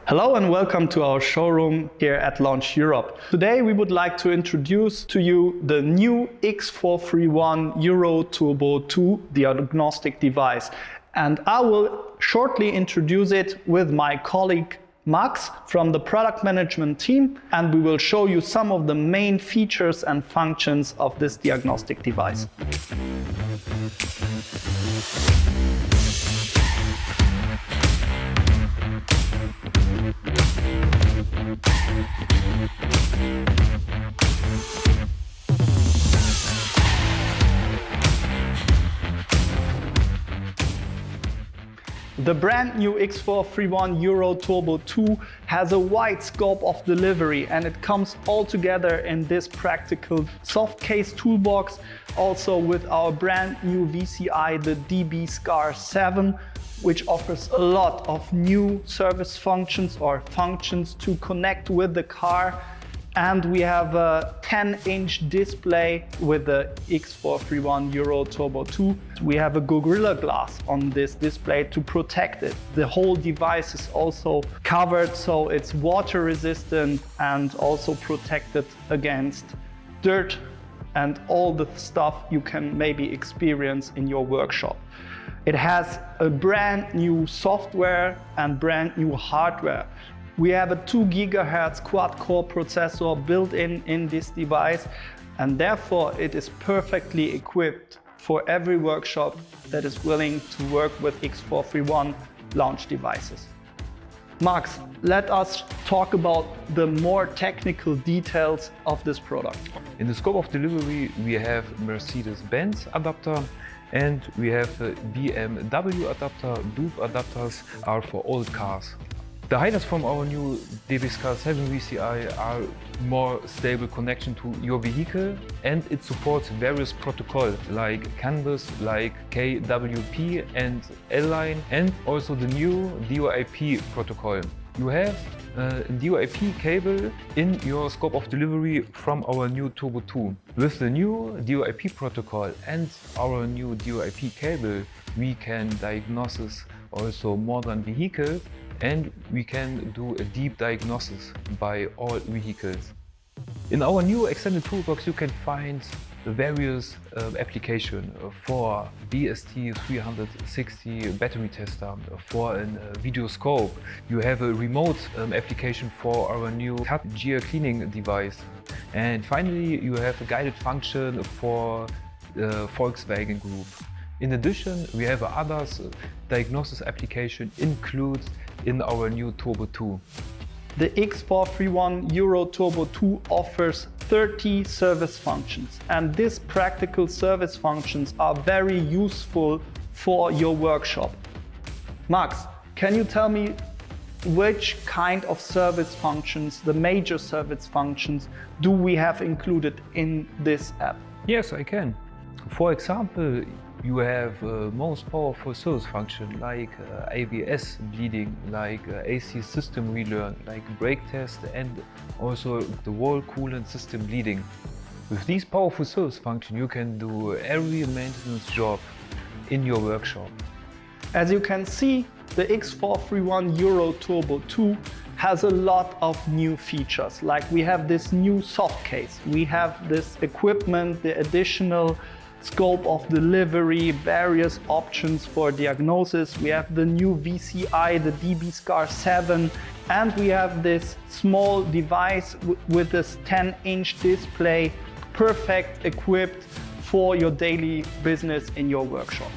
Hello and welcome to our showroom here at Launch Europe. Today we would like to introduce to you the new X-431 Euro Turbo 2 diagnostic device. And I will shortly introduce it with my colleague Max from the product management team, and we will show you some of the main features and functions of this diagnostic device. The brand new X-431 Euro Turbo 2 has a wide scope of delivery, and it comes all together in this practical soft case toolbox, also with our brand new VCI, the DB-SCAR7, which offers a lot of new service functions or functions to connect with the car. And we have a 10-inch display with the X-431 Euro Turbo 2. We have a Gorilla Glass on this display to protect it. The whole device is also covered, so it's water resistant and also protected against dirt and all the stuff you can maybe experience in your workshop. It has a brand new software and brand new hardware. We have a 2 GHz quad-core processor built in this device, and therefore it is perfectly equipped for every workshop that is willing to work with X-431 launch devices. Max, let us talk about the more technical details of this product. In the scope of delivery, we have Mercedes-Benz adapter and we have BMW adapter. Both adapters are for old cars. The highlights from our new DB-SCAR7 VCI are more stable connection to your vehicle, and it supports various protocols like CAN bus, like KWP and L-line, and also the new DOIP protocol. You have a DOIP cable in your scope of delivery from our new Turbo 2. With the new DOIP protocol and our new DOIP cable, we can diagnose also modern vehicles, and we can do a deep diagnosis by all vehicles. In our new extended toolbox you can find the various applications for BST360 battery tester, for a video scope. You have a remote application for our new cut gear cleaning device. And finally you have a guided function for the Volkswagen Group. In addition, we have other diagnosis application included in our new Turbo 2. The X-431 Euro Turbo 2 offers 30 service functions, and these practical service functions are very useful for your workshop. Max, can you tell me which kind of service functions, the major service functions, do we have included in this app? Yes, I can. For example, you have most powerful service function like ABS bleeding, like AC system relearn, like brake test, and also the wall coolant system bleeding. With these powerful service function you can do every maintenance job in your workshop. As you can see, the X-431 Euro Turbo 2 has a lot of new features. Like we have this new soft case, we have this equipment, the additional scope of delivery, various options for diagnosis. We have the new VCI, the DB-SCAR7, and we have this small device with this 10-inch display, perfect equipped for your daily business in your workshop.